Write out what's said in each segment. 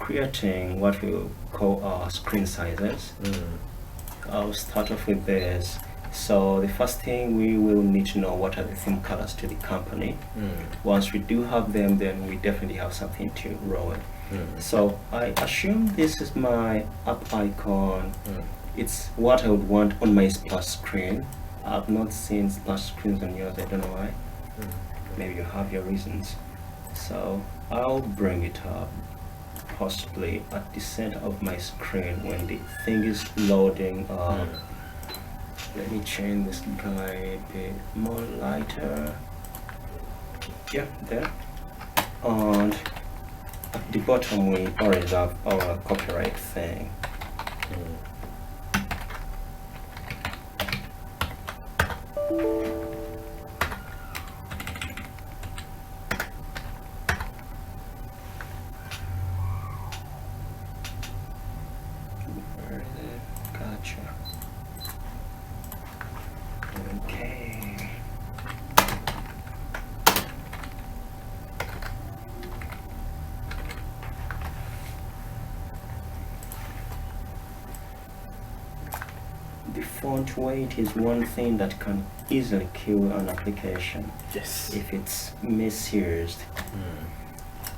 creating what we call our screen sizes. I'll start off with this. So the first thing, we will need to know what are the theme colors to the company. Once we do have them, then we definitely have something to roll with. So I assume this is my app icon. It's what I would want on my splash screen. I've not seen splash screens on yours, I don't know why. Maybe you have your reasons. So I'll bring it up possibly at the center of my screen when the thing is loading up. Let me change this guy a bit more lighter. Yeah, there. And at the bottom we already have our copyright thing. Where is it? Gotcha. Okay. The font weight is one thing that can easily kill an application. Yes. If it's misused.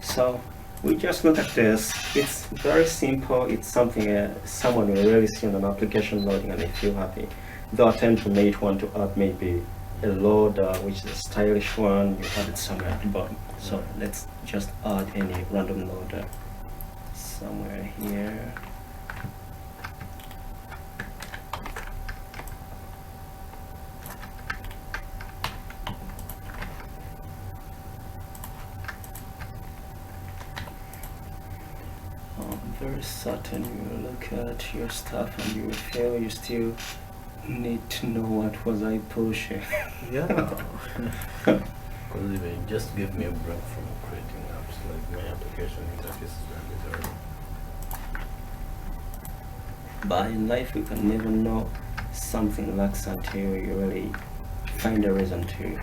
So we just look at this. It's very simple. It's something someone will really see on an application loading and they feel happy. Though I tend to make one to add maybe a loader, which is a stylish one. You have it somewhere at the bottom. So let's just add any random loader somewhere here. I'm very certain you look at your stuff and you feel you still need to know what was I pushing. Yeah. Because even just give me a break from creating apps, like my application interface is very literal. But in life, you can never know something lacks until you really find a reason to.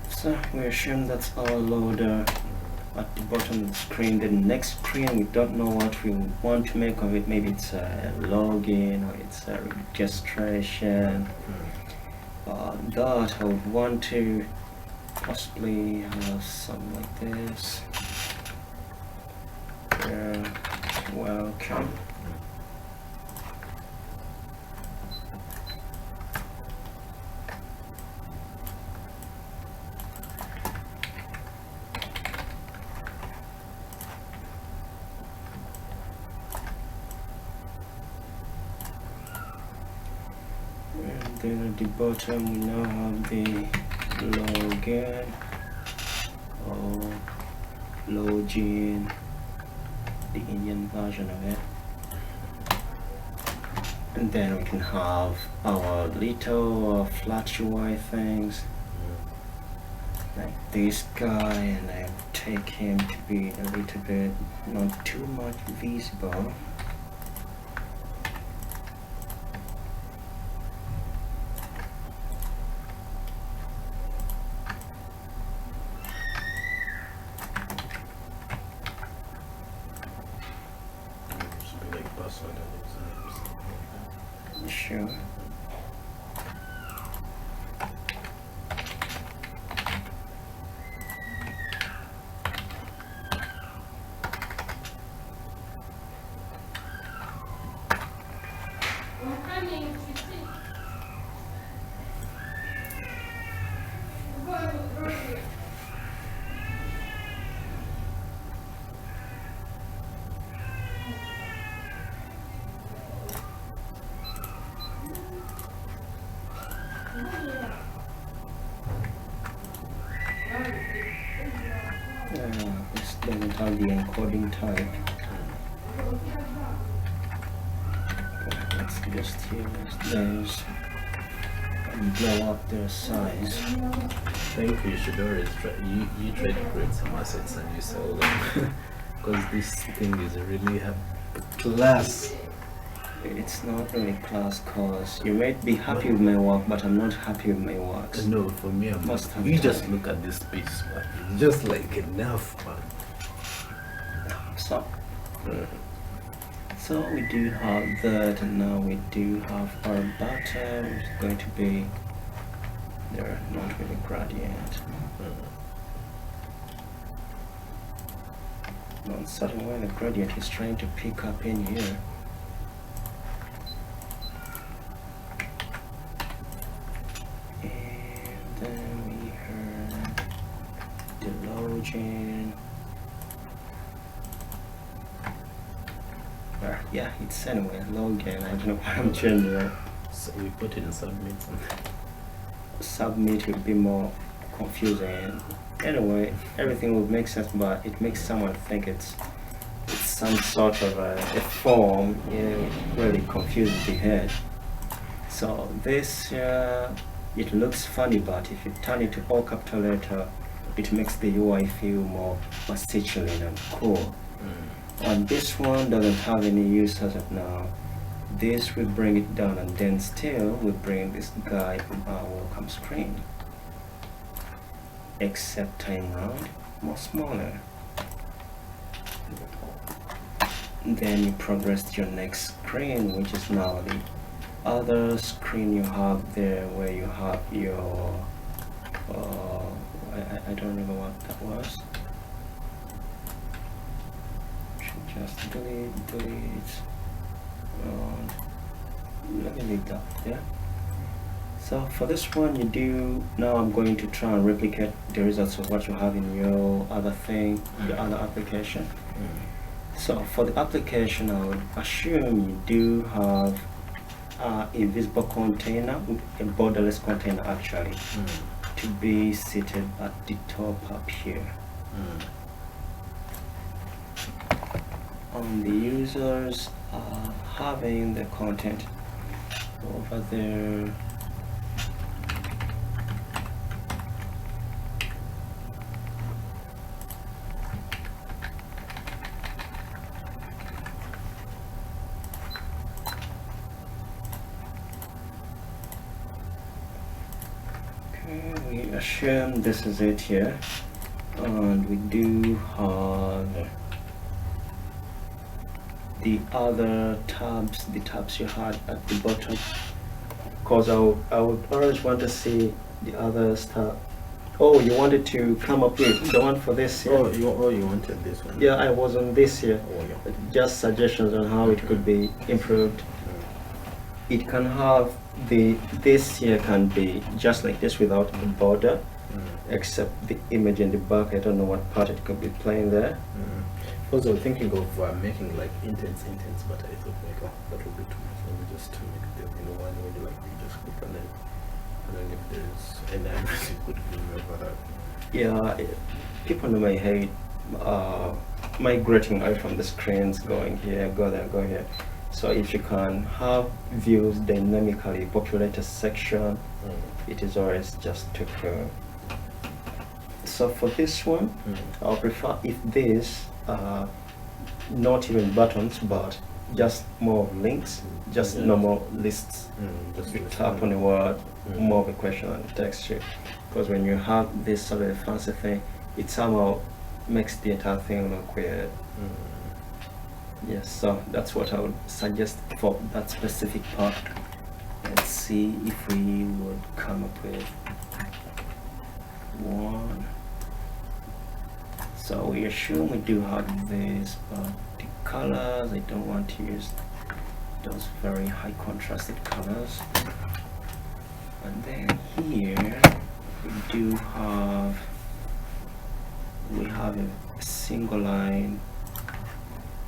So we assume that's our loader at the bottom of the screen. The next screen, we don't know what we want to make of it. Maybe it's a login or it's a registration. That I would want to possibly have something like this. Welcome. And then at the bottom we now have the login or login, the Indian version of it. And then we can have our little flat UI things like this guy, and I take him to be a little bit not too much visible. Sure. This doesn't have the encoding type. Let's just use those and blow up their size. I think you should always try. You try to create some assets and you sell them, because this thing is really Class. It's not really class, cause you might be happy with my work, but I'm not happy with my works. No, for me, I'm Most of you the just time. look at this piece, man. It's just like enough, man. So, so we do have that, and now we do have our bottom, which is going to be there, not really gradient. Not certain where the gradient is trying to pick up in here. And then we heard deloading. Yeah, it's anyway, login. I don't know why I'm changing it. So we put it in submit. Submit would be more confusing. Anyway, everything would make sense, but it makes someone think it's some sort of a form. It really confuses the head. So this, it looks funny, but if you turn it to all capital letter, it makes the UI feel more masculine and cool. And this one doesn't have any use as of now. This will bring it down, and then still we bring this guy on our welcome screen. Except time round, more smaller. Then you progress to your next screen, which is now the other screen you have there, where you have your I don't remember what that was. Should just delete. Let me leave that there. So for this one, you do, now I'm going to try and replicate the results of what you have in your other thing, your other application. So for the application, I would assume you do have a visible container, a borderless container actually, to be seated at the top up here. On the users having the content over there. Okay, we assume this is it here, and we do have the other tabs, the tabs you had at the bottom, because I would always want to see the other tab. Oh, you wanted to come up with the one for this here? Oh, you wanted this one? Yeah, I was on this here. Oh, yeah. Just suggestions on how it could be improved. It can have this here can be just like this without the border, except the image in the back. I don't know what part it could be playing there. Also, I was thinking of making like intense, but I thought like, oh, that would be too much. Let me just make the one where you like you just click on it, and then if there's any address you could remember that. Yeah, people may hate migrating away from the screens, going here, go there, go here. So if you can have views dynamically populate a section, it is always just too cool. So for this one, I'll prefer if this not even buttons, but just more of links, just normal lists. Just you tap on the word, more of a question on the text sheet. Because when you have this sort of fancy thing, it somehow makes the entire thing look weird. Yes, so that's what I would suggest for that specific part. Let's see if we would come up with one. So we assume we do have this, but the colors, I don't want to use those very high contrasted colors. And then here we have a single line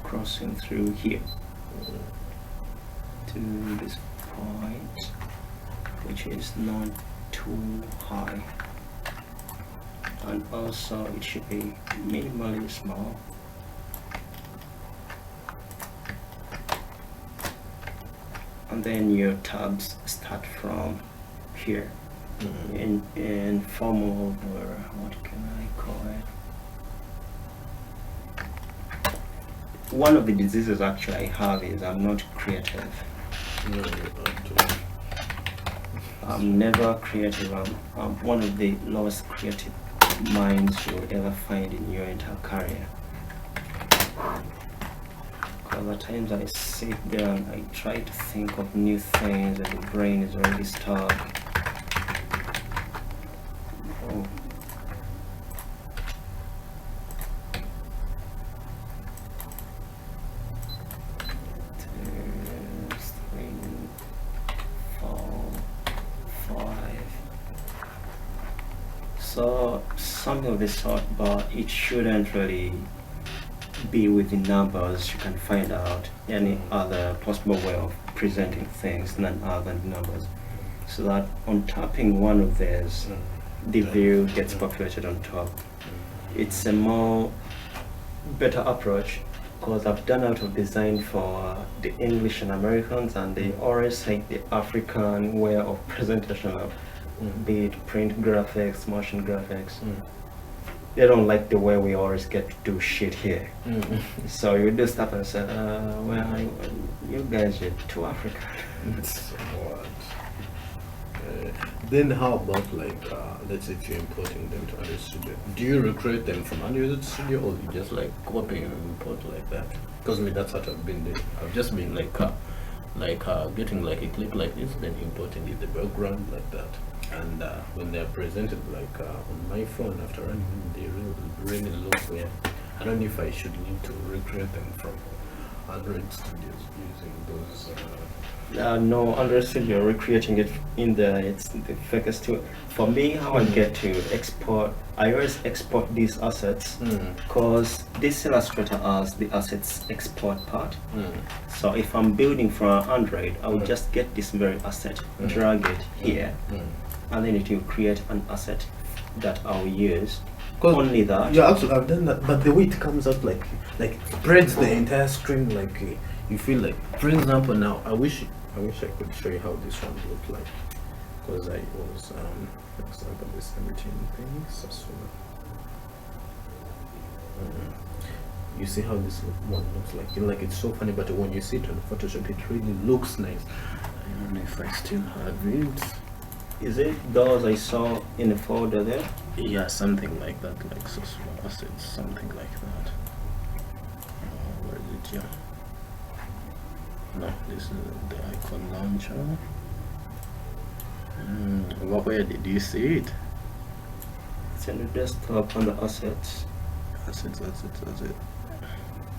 crossing through here to this point, which is not too high, and also it should be minimally small. And then your tabs start from here in form of, or what can I call it? one of the diseases actually I have is I'm not creative. No, I'm never creative. I'm one of the lowest creative minds you'll ever find in your entire career. Because at times I sit there and I try to think of new things and the brain is already stuck. Oh. So something of this sort, but it shouldn't really be with the numbers. You can find out any other possible way of presenting things than other than numbers, so that on tapping one of these, the view gets populated on top. It's a more better approach, because I've done out of design for the English and Americans, and they always hate the African way of presentation of be it print graphics, motion graphics. They don't like the way we always get to do shit here. So you do stuff and say, well, you guys are too African. What? Then how about like, let's say if you're importing them to Android Studio, do you recreate them from Android Studio, or you just like copy and import like that? Because me, that's what I've been doing. I've just been like getting like a clip like this, then importing it the background like that. And when they're presented like on my phone after running them, they really look weird. I don't know if I should need to recreate them from Android Studios using those. No, Android Studio, recreating it in there, it's the fakest tool. For me, how I get to export, I always export these assets, because this Illustrator has the assets export part. So if I'm building for Android, I will just get this very asset, drag it here, and then it will create an asset that I'll use. Only that. Yeah, actually I've done that, but the way it comes out like spreads the entire screen, like you feel like, for example, now I wish I could show you how this one looked like, because I was for example this 17 thing. So you see how this one looks like it's so funny, but when you see it on Photoshop it really looks nice. I don't know if I still have it. Is it those I saw in the folder there? Yeah, something like that, like so small assets, something like that. Where is it? Yeah. No, this is the icon launcher. Where did you see it? It's in the desktop on the assets. Assets.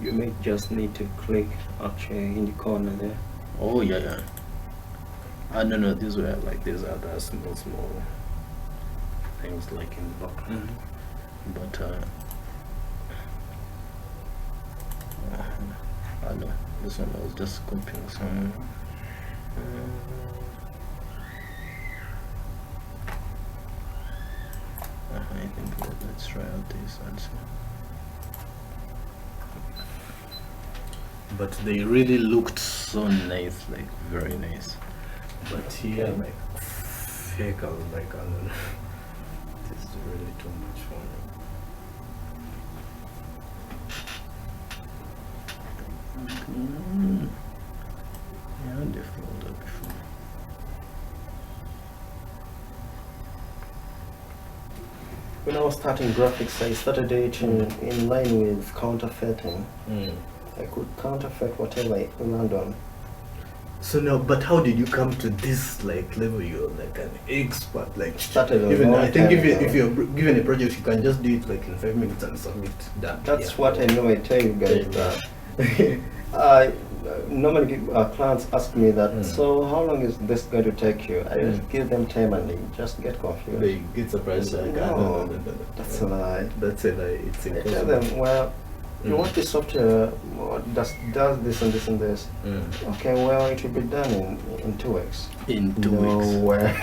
You may just need to click actually in the corner there. Oh yeah. No, these were like, these are the small things like in the background. But I know this one I was just copying some. I think let's try out this and see. But they really looked so nice, like very nice. But here, like fake, I was like, I don't know. This is really too much for me. Yeah, they folded before. When I was starting graphics, I started it in line with counterfeiting. I could counterfeit whatever I land on. So now, but how did you come to this like level? You're like an expert. Like started even I think if you're given a project, you can just do it like in 5 minutes and submit that. That's what I know. I tell you guys that. Normally clients ask me that. So how long is this going to take you? I just give them time and they just get confused. They get surprised. Like, no, that's a lie. That's a lie. It's impossible. I tell them, well, you want the software does this and this and this. Okay, well, it will be done in 2 weeks. In 2 weeks. Nowhere.